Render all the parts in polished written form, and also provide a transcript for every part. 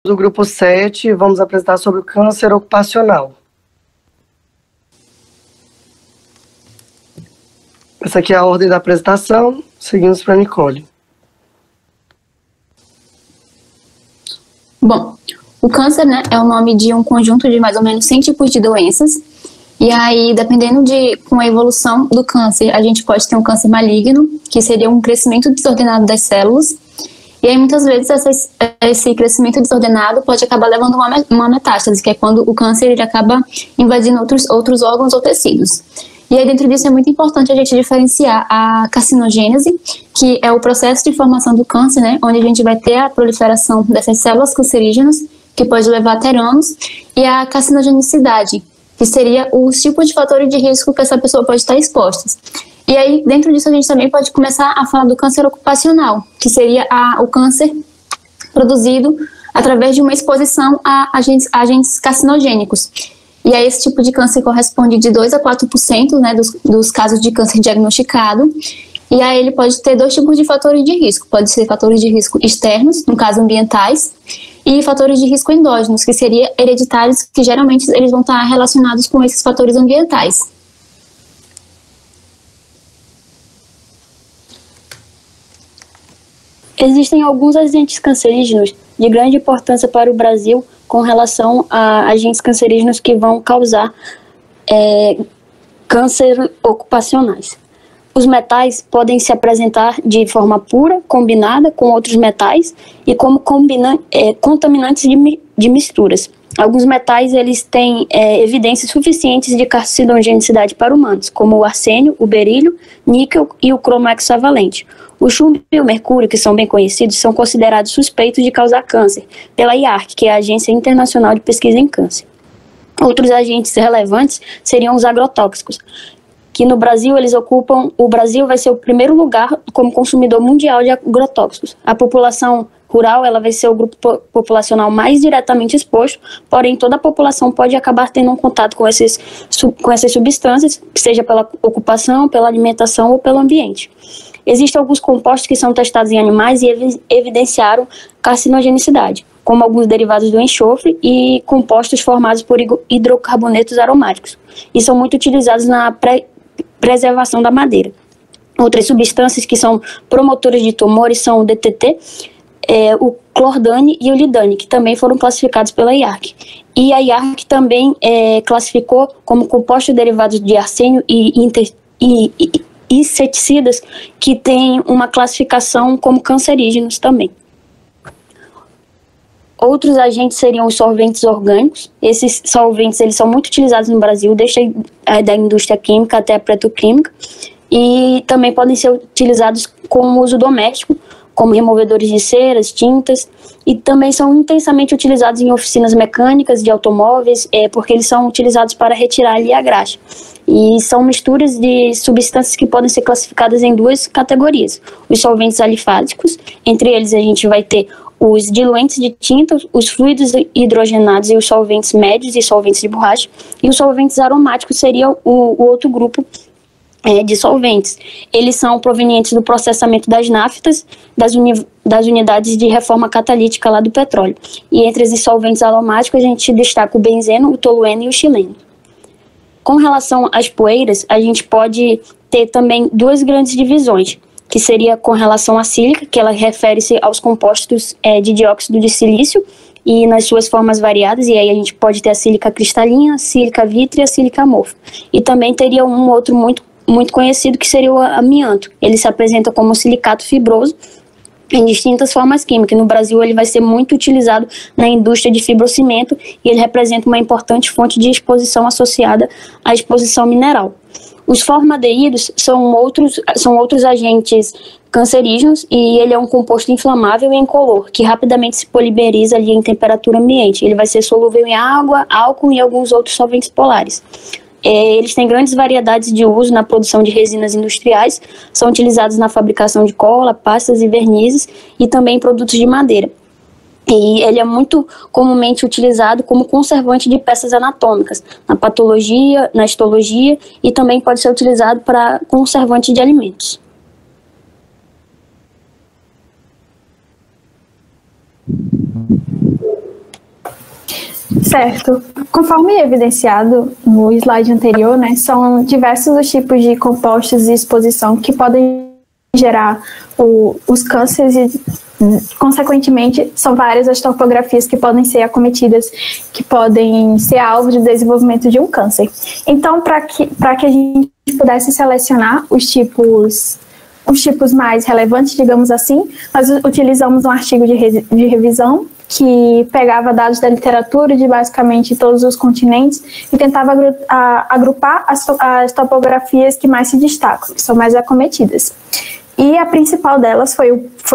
do grupo 7, vamos apresentar sobre o câncer ocupacional. Essa aqui é a ordem da apresentação, seguimos para a Nicole. Bom, o câncer, né, é o nome de um conjunto de mais ou menos 100 tipos de doenças. E aí, dependendo com a evolução do câncer, a gente pode ter um câncer maligno, que seria um crescimento desordenado das células. E aí, muitas vezes, esse crescimento desordenado pode acabar levando uma metástase, que é quando o câncer ele acaba invadindo outros órgãos ou tecidos. E aí, dentro disso, é muito importante a gente diferenciar a carcinogênese, que é o processo de formação do câncer, né, onde a gente vai ter a proliferação dessas células cancerígenas, que pode levar até anos, e a carcinogenicidade, que seria os tipos de fatores de risco que essa pessoa pode estar exposta. E aí, dentro disso, a gente também pode começar a falar do câncer ocupacional, que seria o câncer produzido através de uma exposição a agentes carcinogênicos. E aí, esse tipo de câncer corresponde de 2 a 4%, né, dos casos de câncer diagnosticado. E aí, ele pode ter 2 tipos de fatores de risco. Pode ser fatores de risco externos, no caso ambientais, e fatores de risco endógenos, que seriam hereditários, que geralmente eles vão estar relacionados com esses fatores ambientais. Existem alguns agentes cancerígenos de grande importância para o Brasil com relação a agentes cancerígenos que vão causar câncer ocupacionais. Os metais podem se apresentar de forma pura, combinada com outros metais e como contaminantes de misturas. Alguns metais eles têm evidências suficientes de carcinogenicidade para humanos, como o arsênio, o berílio, níquel e o cromo hexavalente. O chumbo e o mercúrio, que são bem conhecidos, são considerados suspeitos de causar câncer pela IARC, que é a Agência Internacional de Pesquisa em Câncer. Outros agentes relevantes seriam os agrotóxicos, que no Brasil o Brasil vai ser o primeiro lugar como consumidor mundial de agrotóxicos. A população rural ela vai ser o grupo populacional mais diretamente exposto, porém toda a população pode acabar tendo um contato com essas substâncias, seja pela ocupação, pela alimentação ou pelo ambiente. Existem alguns compostos que são testados em animais e evidenciaram carcinogenicidade, como alguns derivados do enxofre e compostos formados por hidrocarbonetos aromáticos, e são muito utilizados na preservação da madeira. Outras substâncias que são promotoras de tumores são o DTT, o clordane e o lidane, que também foram classificados pela IARC. E a IARC também classificou como compostos derivados de arsênio e inseticidas que têm uma classificação como cancerígenos também. Outros agentes seriam os solventes orgânicos. Esses solventes eles são muito utilizados no Brasil, desde da indústria química até a petroquímica, e também podem ser utilizados com uso doméstico, como removedores de ceras, tintas, e também são intensamente utilizados em oficinas mecânicas de automóveis, porque eles são utilizados para retirar ali a graxa. E são misturas de substâncias que podem ser classificadas em 2 categorias. Os solventes alifáticos, entre eles a gente vai ter os diluentes de tinta, os fluidos hidrogenados e os solventes médios e solventes de borracha. E os solventes aromáticos seriam o outro grupo de solventes. Eles são provenientes do processamento das naftas, das unidades de reforma catalítica lá do petróleo. E entre esses solventes aromáticos a gente destaca o benzeno, o tolueno e o xileno. Com relação às poeiras, a gente pode ter também 2 grandes divisões, que seria com relação à sílica, que ela refere-se aos compostos de dióxido de silício e nas suas formas variadas, e aí a gente pode ter a sílica cristalina, sílica vítrea e a sílica amorfa. E também teria um outro muito conhecido, que seria o amianto. Ele se apresenta como um silicato fibroso em distintas formas químicas. No Brasil ele vai ser muito utilizado na indústria de fibrocimento e ele representa uma importante fonte de exposição associada à exposição mineral. Os formaldeídos são outros agentes cancerígenos e ele é um composto inflamável e incolor, que rapidamente se polimeriza ali em temperatura ambiente. Ele vai ser solúvel em água, álcool e alguns outros solventes polares. Eles têm grandes variedades de uso na produção de resinas industriais, são utilizados na fabricação de cola, pastas e vernizes e também em produtos de madeira. E ele é muito comumente utilizado como conservante de peças anatômicas, na patologia, na histologia e também pode ser utilizado para conservante de alimentos. Certo. Conforme evidenciado no slide anterior, né, são diversos os tipos de compostos e exposição que podem gerar os cânceres e, consequentemente, são várias as topografias que podem ser acometidas, que podem ser alvo de desenvolvimento de um câncer. Então, para que a gente pudesse selecionar os tipos mais relevantes, digamos assim, nós utilizamos um artigo de revisão que pegava dados da literatura de basicamente todos os continentes e tentava agrupar as topografias que mais se destacam, que são mais acometidas. E a principal delas foi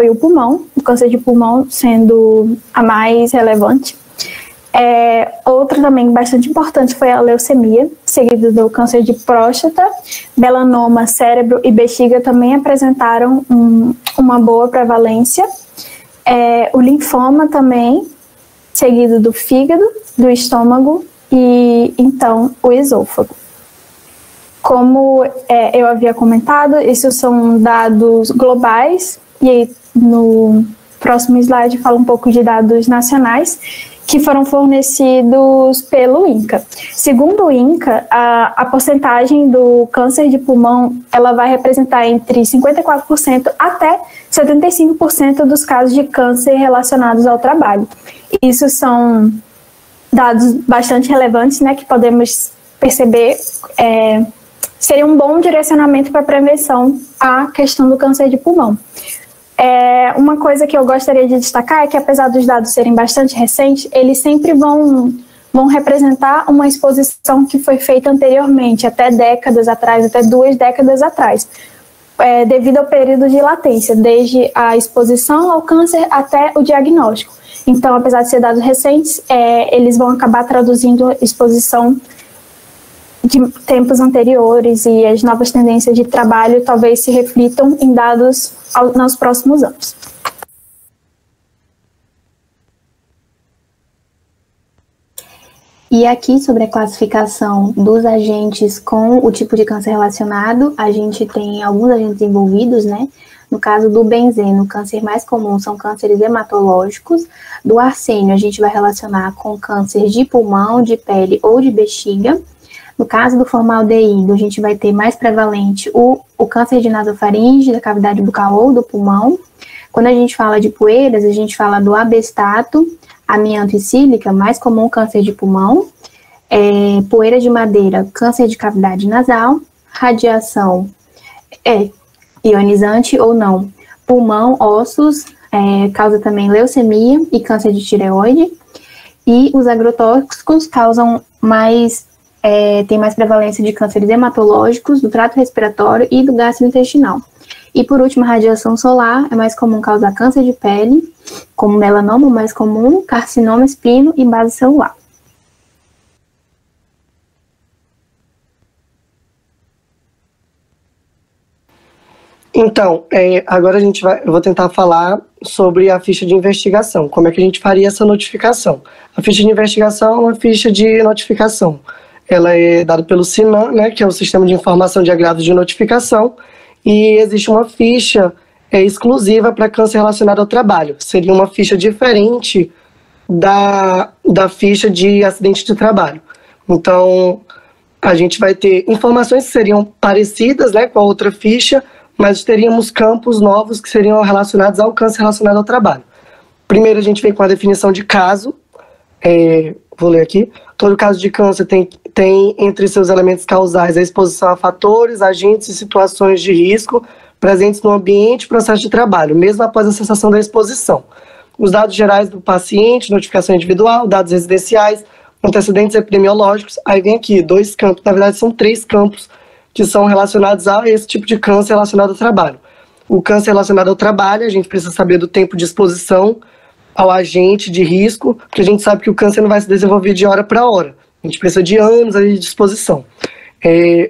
o pulmão, o câncer de pulmão sendo a mais relevante. Outra também bastante importante foi a leucemia, seguido do câncer de próstata, melanoma, cérebro e bexiga também apresentaram uma boa prevalência. O linfoma também, seguido do fígado, do estômago e, então, o esôfago. Como eu havia comentado, esses são dados globais, e aí no próximo slide fala um pouco de dados nacionais, que foram fornecidos pelo INCA. Segundo o INCA, a porcentagem do câncer de pulmão ela vai representar entre 54% até 75% dos casos de câncer relacionados ao trabalho. Isso são dados bastante relevantes, né, que podemos perceber seria um bom direcionamento para a prevenção à questão do câncer de pulmão. Uma coisa que eu gostaria de destacar é que, apesar dos dados serem bastante recentes, eles sempre vão representar uma exposição que foi feita anteriormente, até décadas atrás, até 2 décadas atrás, devido ao período de latência, desde a exposição ao câncer até o diagnóstico. Então, apesar de ser dados recentes, eles vão acabar traduzindo a exposição de tempos anteriores, e as novas tendências de trabalho talvez se reflitam em dados nos próximos anos. E aqui, sobre a classificação dos agentes com o tipo de câncer relacionado, a gente tem alguns agentes envolvidos, né? No caso do benzeno, o câncer mais comum são cânceres hematológicos. Do arsênio, a gente vai relacionar com câncer de pulmão, de pele ou de bexiga. No caso do formaldeído, a gente vai ter mais prevalente o câncer de nasofaringe, da cavidade bucal ou do pulmão. Quando a gente fala de poeiras, a gente fala do abestato, amianto e sílica, mais comum câncer de pulmão. Poeira de madeira, câncer de cavidade nasal. Radiação ionizante ou não. Pulmão, ossos, causa também leucemia e câncer de tireoide. E os agrotóxicos causam tem mais prevalência de cânceres hematológicos, do trato respiratório e do gastrointestinal. E por último, a radiação solar é mais comum causar câncer de pele, como melanoma mais comum, carcinoma espino e base celular. Então, agora eu vou tentar falar sobre a ficha de investigação, como é que a gente faria essa notificação. A ficha de investigação é uma ficha de notificação. Ela é dada pelo SINAM, né, que é o Sistema de Informação de Agravos de Notificação, e existe uma ficha exclusiva para câncer relacionado ao trabalho. Seria uma ficha diferente da ficha de acidente de trabalho. Então, a gente vai ter informações que seriam parecidas, né, com a outra ficha, mas teríamos campos novos que seriam relacionados ao câncer relacionado ao trabalho. Primeiro, a gente vem com a definição de caso. Vou ler aqui. Todo caso de câncer tem entre seus elementos causais a exposição a fatores, agentes e situações de risco presentes no ambiente e processo de trabalho, mesmo após a cessação da exposição. Os dados gerais do paciente, notificação individual, dados residenciais, antecedentes epidemiológicos. Aí vem aqui 2 campos, na verdade são 3 campos que são relacionados a esse tipo de câncer relacionado ao trabalho. O câncer relacionado ao trabalho, a gente precisa saber do tempo de exposição ao agente de risco, porque a gente sabe que o câncer não vai se desenvolver de hora para hora. A gente precisa de anos aí de exposição.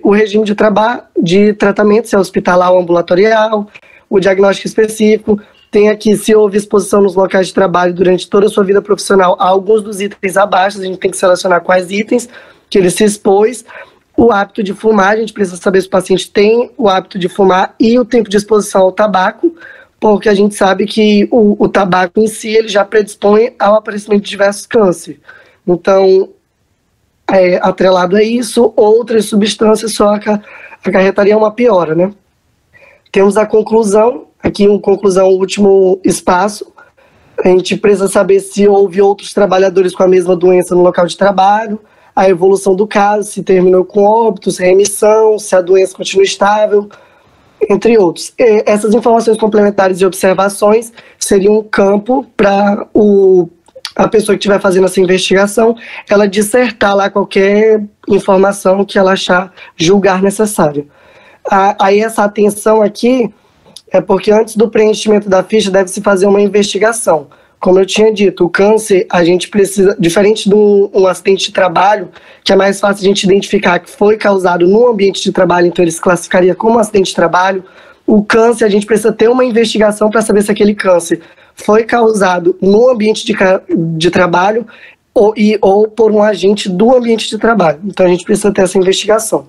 O regime de tratamento, se é hospitalar ou ambulatorial, o diagnóstico específico, tem aqui se houve exposição nos locais de trabalho durante toda a sua vida profissional a alguns dos itens abaixo, a gente tem que selecionar quais itens que ele se expôs. O hábito de fumar, a gente precisa saber se o paciente tem o hábito de fumar e o tempo de exposição ao tabaco, porque a gente sabe que o tabaco em si ele já predispõe ao aparecimento de diversos cânceres. Então, atrelado a isso, outras substâncias só acarretariam uma piora, né? Temos a conclusão, aqui uma conclusão, último espaço. A gente precisa saber se houve outros trabalhadores com a mesma doença no local de trabalho, a evolução do caso, se terminou com óbitos, remissão, se a doença continua estável, entre outros. Essas informações complementares e observações seriam um campo para a pessoa que estiver fazendo essa investigação, ela dissertar lá qualquer informação que ela julgar necessária. Aí essa atenção aqui é porque antes do preenchimento da ficha deve-se fazer uma investigação. Como eu tinha dito, o câncer, a gente precisa, diferente de um acidente de trabalho, que é mais fácil a gente identificar que foi causado no ambiente de trabalho, então ele se classificaria como um acidente de trabalho. O câncer, a gente precisa ter uma investigação para saber se aquele câncer foi causado no ambiente de trabalho ou por um agente do ambiente de trabalho. Então a gente precisa ter essa investigação.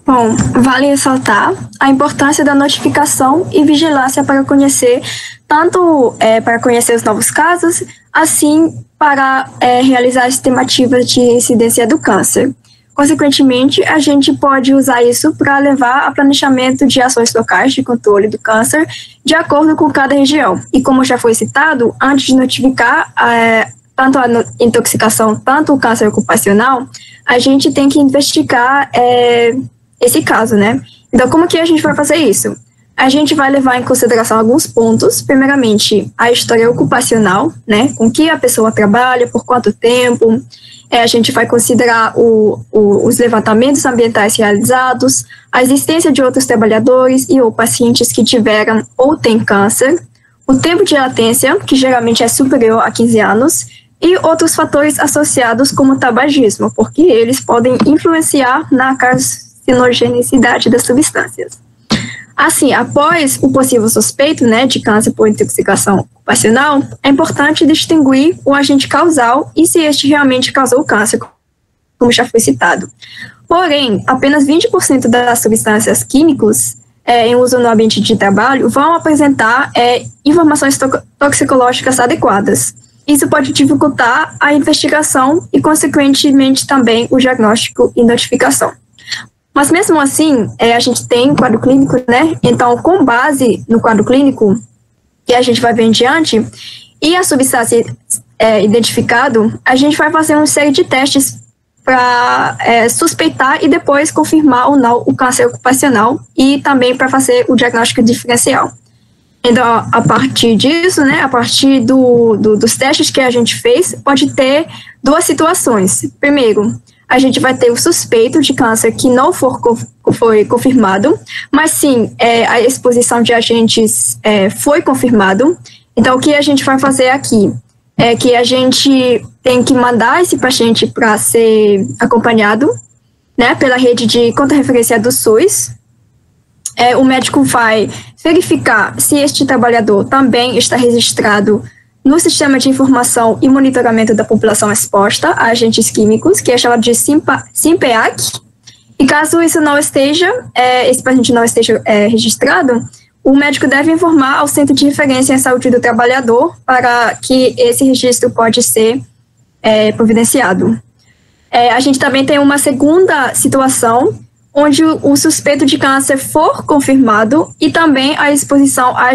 Bom, vale ressaltar a importância da notificação e vigilância para conhecer, tanto para conhecer os novos casos, assim para realizar estimativas de incidência do câncer. Consequentemente, a gente pode usar isso para levar a planejamento de ações locais de controle do câncer de acordo com cada região. E como já foi citado, antes de notificar tanto a intoxicação, tanto o câncer ocupacional, a gente tem que investigar esse caso, né? Então, como que a gente vai fazer isso? A gente vai levar em consideração alguns pontos. Primeiramente, a história ocupacional, né? Com que a pessoa trabalha, por quanto tempo. A gente vai considerar os levantamentos ambientais realizados, a existência de outros trabalhadores ou pacientes que tiveram ou têm câncer, o tempo de latência, que geralmente é superior a 15 anos, e outros fatores associados como o tabagismo, porque eles podem influenciar na carcinogenicidade das substâncias. Assim, após o possível suspeito, né, de câncer por intoxicação ocupacional, é importante distinguir o agente causal e se este realmente causou o câncer, como já foi citado. Porém, apenas 20% das substâncias químicas em uso no ambiente de trabalho vão apresentar informações toxicológicas adequadas. Isso pode dificultar a investigação e, consequentemente, também o diagnóstico e notificação. Mas mesmo assim, a gente tem quadro clínico, né? Então, com base no quadro clínico, que a gente vai ver em diante, e a substância identificado, a gente vai fazer uma série de testes para suspeitar e depois confirmar ou não o câncer ocupacional e também para fazer o diagnóstico diferencial. Então, a partir disso, né, a partir dos testes que a gente fez, pode ter duas situações. Primeiro, a gente vai ter o suspeito de câncer que não foi confirmado, mas sim, a exposição de agentes foi confirmado. Então, o que a gente vai fazer aqui é que a gente tem que mandar esse paciente para ser acompanhado, né, pela rede de conta-referência do SUS. O médico vai verificar se este trabalhador também está registrado no Sistema de Informação e Monitoramento da População Exposta a Agentes Químicos, que é chamado de SIMPEAC. E caso isso não esteja, esse paciente não esteja registrado, o médico deve informar ao Centro de Referência em Saúde do Trabalhador para que esse registro pode ser providenciado. A gente também tem uma segunda situação, onde o suspeito de câncer for confirmado e também a exposição a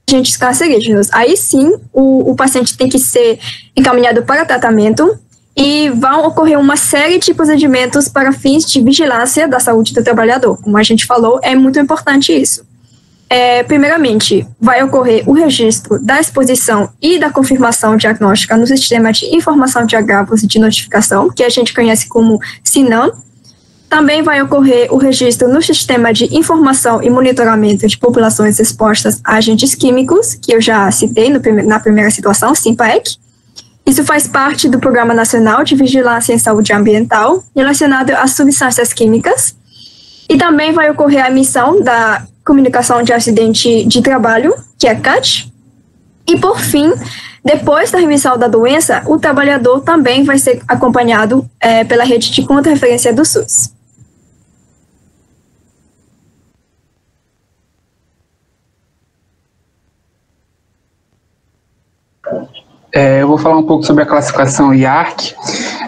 agentes cancerígenos. Aí sim, o paciente tem que ser encaminhado para tratamento e vão ocorrer uma série de procedimentos para fins de vigilância da saúde do trabalhador. Como a gente falou, é muito importante isso. Primeiramente, vai ocorrer o registro da exposição e da confirmação diagnóstica no Sistema de Informação de Agravos e de Notificação, que a gente conhece como SINAM. Também vai ocorrer o registro no Sistema de Informação e Monitoramento de Populações Expostas a Agentes Químicos, que eu já citei na primeira situação, SIMPAEC. Isso faz parte do Programa Nacional de Vigilância em Saúde Ambiental, relacionado às substâncias químicas. E também vai ocorrer a emissão da Comunicação de Acidente de Trabalho, que é a CAT. E, por fim, depois da remissão da doença, o trabalhador também vai ser acompanhado pela rede de conta-referência do SUS. Eu vou falar um pouco sobre a classificação IARC.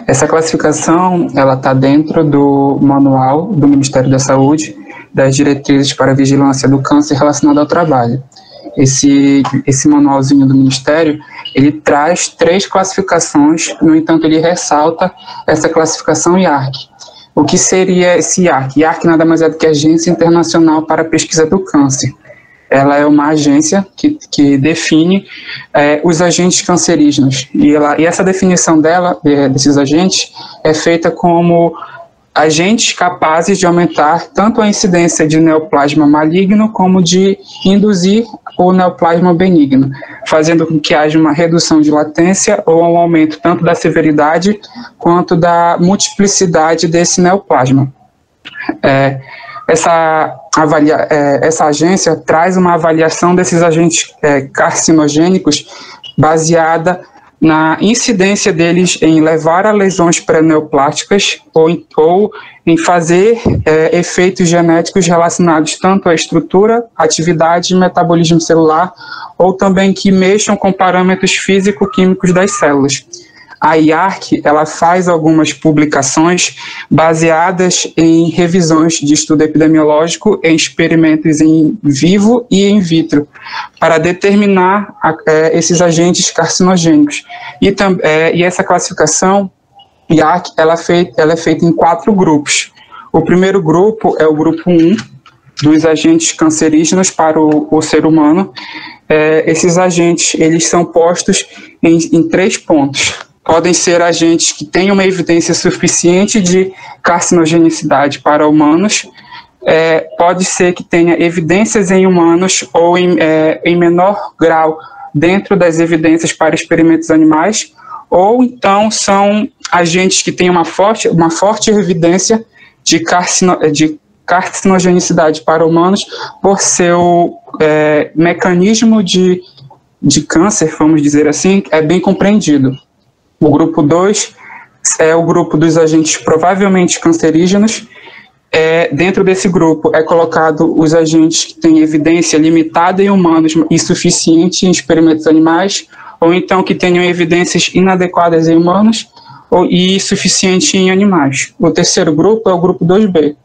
Essa classificação ela está dentro do manual do Ministério da Saúde, das diretrizes para a vigilância do câncer relacionado ao trabalho. Esse manualzinho do Ministério, ele traz 3 classificações, no entanto ele ressalta essa classificação IARC. O que seria esse IARC? IARC nada mais é do que a Agência Internacional para a Pesquisa do Câncer. Ela é uma agência que define os agentes cancerígenos. E essa definição desses agentes, é feita como agentes capazes de aumentar tanto a incidência de neoplasma maligno como de induzir o neoplasma benigno, fazendo com que haja uma redução de latência ou um aumento tanto da severidade quanto da multiplicidade desse neoplasma. Essa agência traz uma avaliação desses agentes carcinogênicos baseada na incidência deles em levar a lesões pré-neoplásticas ou em fazer efeitos genéticos relacionados tanto à estrutura, atividade e metabolismo celular, ou também que mexam com parâmetros físico-químicos das células. A IARC, ela faz algumas publicações baseadas em revisões de estudo epidemiológico em experimentos em vivo e em vitro, para determinar esses agentes carcinogênicos. E essa classificação, IARC, ela é feita em 4 grupos. O primeiro grupo é o grupo 1, dos agentes cancerígenos para o ser humano. Esses agentes, eles são postos em 3 pontos. Podem ser agentes que tenham uma evidência suficiente de carcinogenicidade para humanos, pode ser que tenha evidências em humanos ou em menor grau dentro das evidências para experimentos animais, ou então são agentes que têm uma forte evidência de carcinogenicidade para humanos por seu mecanismo de câncer, vamos dizer assim, é bem compreendido. O grupo 2 é o grupo dos agentes provavelmente cancerígenos. Dentro desse grupo é colocado os agentes que têm evidência limitada em humanos e suficiente em experimentos animais, ou então que tenham evidências inadequadas em humanos e suficiente em animais. O terceiro grupo é o grupo 2B,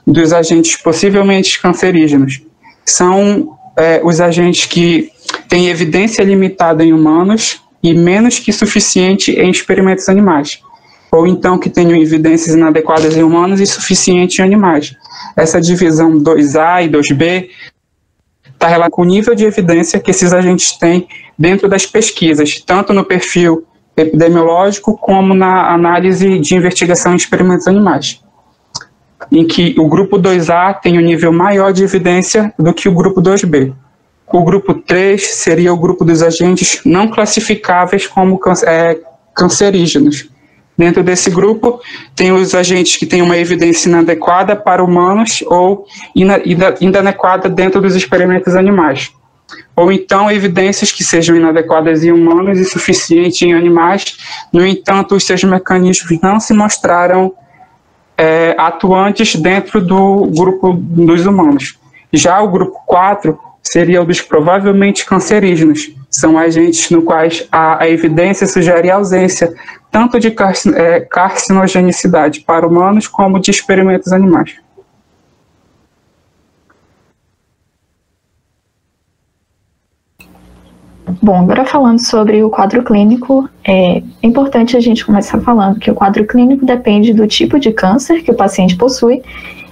dos agentes possivelmente cancerígenos. São os agentes que têm evidência limitada em humanos e menos que suficiente em experimentos animais, ou então que tenham evidências inadequadas em humanos e suficiente em animais. Essa divisão 2A e 2B está relacionada com o nível de evidência que esses agentes têm dentro das pesquisas, tanto no perfil epidemiológico como na análise de investigação em experimentos animais, em que o grupo 2A tem um nível maior de evidência do que o grupo 2B. O grupo 3 seria o grupo dos agentes não classificáveis como cancerígenos. Dentro desse grupo, tem os agentes que têm uma evidência inadequada para humanos ou inadequada dentro dos experimentos animais. Ou então, evidências que sejam inadequadas em humanos e suficientes em animais, no entanto, os seus mecanismos não se mostraram atuantes dentro do grupo dos humanos. Já o grupo 4 seria o dos provavelmente cancerígenos. São agentes no quais a evidência sugere a ausência tanto de carcinogenicidade para humanos como de experimentos animais. Bom, agora falando sobre o quadro clínico, é importante a gente começar falando que o quadro clínico depende do tipo de câncer que o paciente possui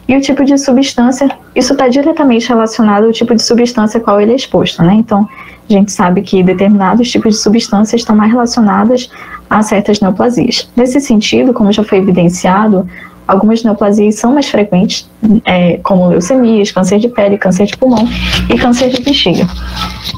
e o tipo de substância. Isso está diretamente relacionado ao tipo de substância a qual ele é exposto, né? Então, a gente sabe que determinados tipos de substâncias estão mais relacionadas a certas neoplasias. Nesse sentido, como já foi evidenciado, algumas neoplasias são mais frequentes, como leucemias, câncer de pele, câncer de pulmão e câncer de bexiga.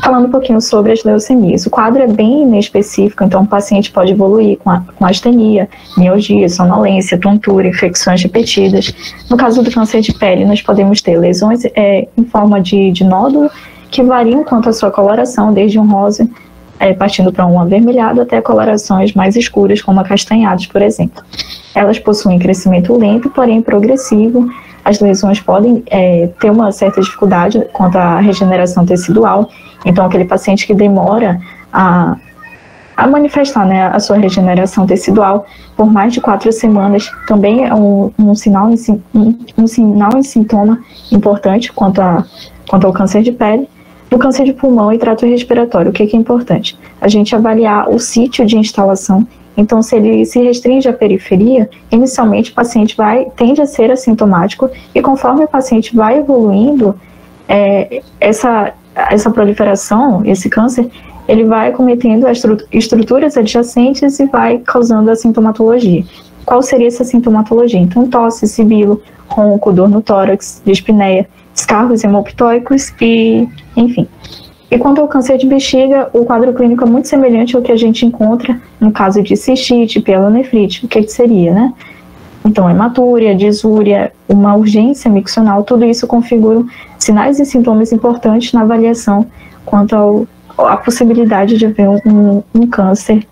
Falando um pouquinho sobre as leucemias, o quadro é bem inespecífico, então o paciente pode evoluir com astenia, mialgia, sonolência, tontura, infecções repetidas. No caso do câncer de pele, nós podemos ter lesões em forma de nódulo, que variam quanto à sua coloração, desde um rosa, partindo para um avermelhado, até colorações mais escuras, como acastanhadas, por exemplo. Elas possuem crescimento lento, porém progressivo. As lesões podem ter uma certa dificuldade quanto à regeneração tecidual. Então, aquele paciente que demora a a manifestar, né, a sua regeneração tecidual por mais de 4 semanas. Também é um sinal e sintoma importante quanto ao câncer de pele. No câncer de pulmão e trato respiratório, o que é importante? A gente avaliar o sítio de instalação. Então, se ele se restringe à periferia, inicialmente o paciente tende a ser assintomático, e conforme o paciente vai evoluindo, essa proliferação, esse câncer, ele vai cometendo estruturas adjacentes e vai causando a sintomatologia. Qual seria essa sintomatologia? Então, tosse, sibilo, ronco, dor no tórax, dispneia, escarros hemoptóicos e, enfim. E quanto ao câncer de bexiga, o quadro clínico é muito semelhante ao que a gente encontra no caso de cistite, pielonefrite. O que seria, né? Então, hematúria, disúria, uma urgência miccional, tudo isso configuram sinais e sintomas importantes na avaliação quanto à possibilidade de haver um câncer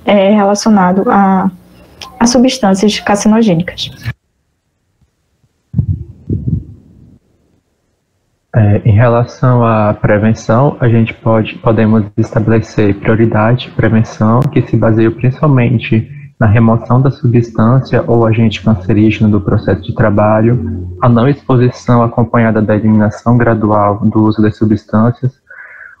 relacionado a substâncias carcinogênicas. Em relação à prevenção, a gente podemos estabelecer prioridade de prevenção que se baseia principalmente na remoção da substância ou agente cancerígeno do processo de trabalho, a não exposição acompanhada da eliminação gradual do uso das substâncias,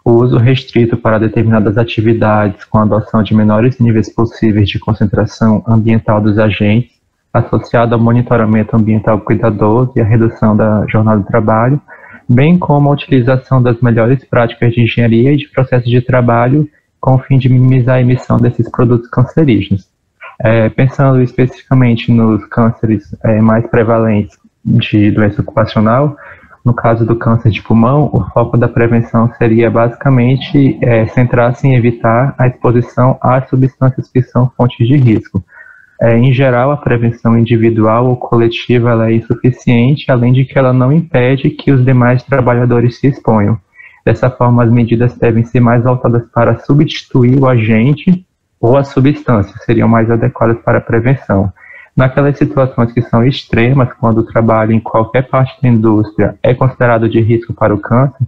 o uso restrito para determinadas atividades com a adoção de menores níveis possíveis de concentração ambiental dos agentes, associado ao monitoramento ambiental cuidadoso e a redução da jornada de trabalho, bem como a utilização das melhores práticas de engenharia e de processos de trabalho com o fim de minimizar a emissão desses produtos cancerígenos. Pensando especificamente nos cânceres mais prevalentes de doença ocupacional, no caso do câncer de pulmão, o foco da prevenção seria basicamente centrar-se em evitar a exposição às substâncias que são fontes de risco. Em geral, a prevenção individual ou coletiva ela é insuficiente, além de que ela não impede que os demais trabalhadores se exponham. Dessa forma, as medidas devem ser mais voltadas para substituir o agente ou as substâncias, seriam mais adequadas para a prevenção. Naquelas situações que são extremas, quando o trabalho em qualquer parte da indústria é considerado de risco para o câncer,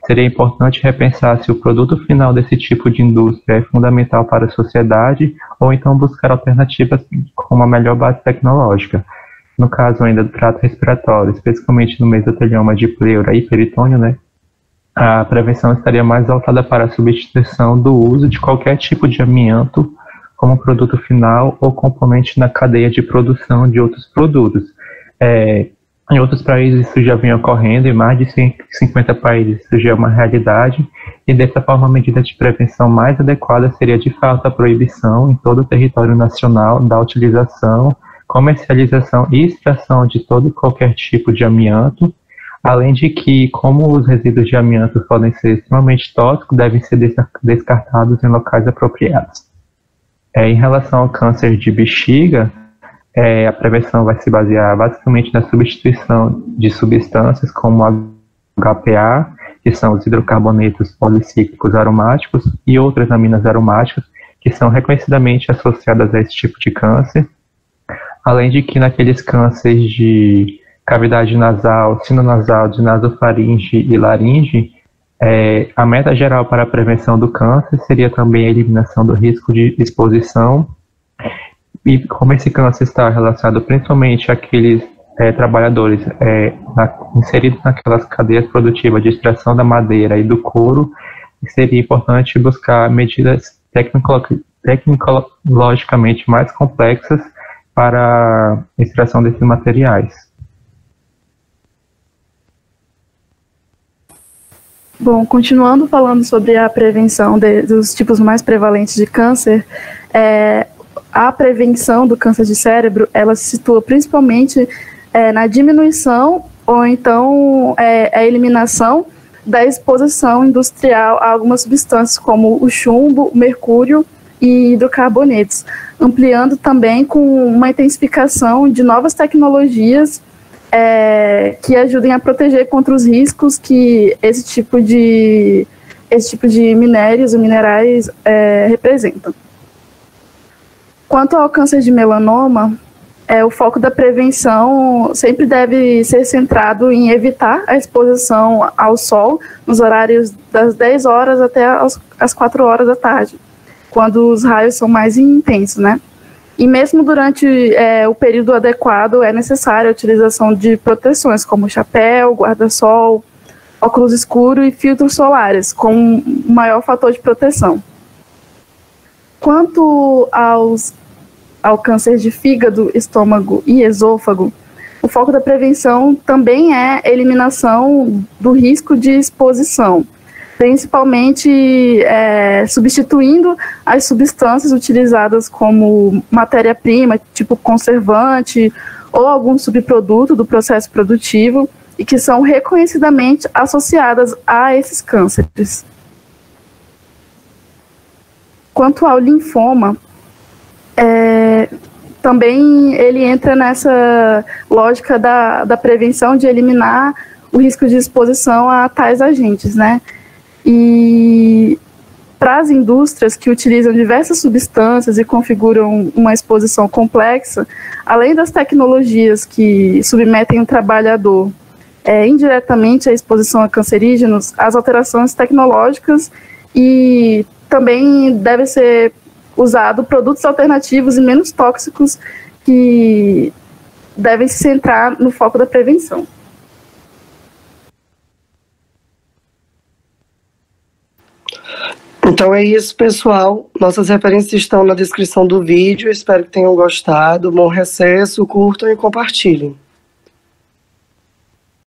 seria importante repensar se o produto final desse tipo de indústria é fundamental para a sociedade ou então buscar alternativas com uma melhor base tecnológica. No caso ainda do trato respiratório, especificamente no mesotelioma de pleura e peritônio, né, a prevenção estaria mais voltada para a substituição do uso de qualquer tipo de amianto como produto final ou componente na cadeia de produção de outros produtos. Em outros países isso já vem ocorrendo, em mais de 150 países isso já é uma realidade, e dessa forma a medida de prevenção mais adequada seria de fato a proibição em todo o território nacional da utilização, comercialização e extração de todo e qualquer tipo de amianto, além de que, como os resíduos de amianto podem ser extremamente tóxicos, devem ser descartados em locais apropriados. Em relação ao câncer de bexiga, a prevenção vai se basear basicamente na substituição de substâncias como a HPA, que são os hidrocarbonetos policíclicos aromáticos, e outras aminas aromáticas, que são reconhecidamente associadas a esse tipo de câncer, além de que naqueles cânceres de cavidade nasal, sinonasal, de nasofaringe e laringe, a meta geral para a prevenção do câncer seria também a eliminação do risco de exposição. E como esse câncer está relacionado principalmente àqueles trabalhadores inseridos naquelas cadeias produtivas de extração da madeira e do couro, seria importante buscar medidas tecnologicamente mais complexas para a extração desses materiais. Bom, continuando falando sobre a prevenção dos tipos mais prevalentes de câncer, a prevenção do câncer de cérebro, ela se situa principalmente na diminuição ou então a eliminação da exposição industrial a algumas substâncias como o chumbo, o mercúrio e hidrocarbonetos, ampliando também com uma intensificação de novas tecnologias que ajudem a proteger contra os riscos que esse tipo de minérios e minerais representam. Quanto ao câncer de melanoma, o foco da prevenção sempre deve ser centrado em evitar a exposição ao sol nos horários das 10 horas até as 4 horas da tarde. quando os raios são mais intensos, né? E mesmo durante o período adequado, é necessária a utilização de proteções, como chapéu, guarda-sol, óculos escuros e filtros solares, como maior fator de proteção. Quanto ao câncer de fígado, estômago e esôfago, o foco da prevenção também é a eliminação do risco de exposição, principalmente substituindo as substâncias utilizadas como matéria-prima, tipo conservante ou algum subproduto do processo produtivo e que são reconhecidamente associadas a esses cânceres. Quanto ao linfoma, também ele entra nessa lógica da prevenção, de eliminar o risco de exposição a tais agentes, né? E para as indústrias que utilizam diversas substâncias e configuram uma exposição complexa, além das tecnologias que submetem o trabalhador indiretamente à exposição a cancerígenos, as alterações tecnológicas e também deve ser usado produtos alternativos e menos tóxicos que devem se centrar no foco da prevenção. Então é isso, pessoal. Nossas referências estão na descrição do vídeo. Espero que tenham gostado. Bom recesso, curtam e compartilhem.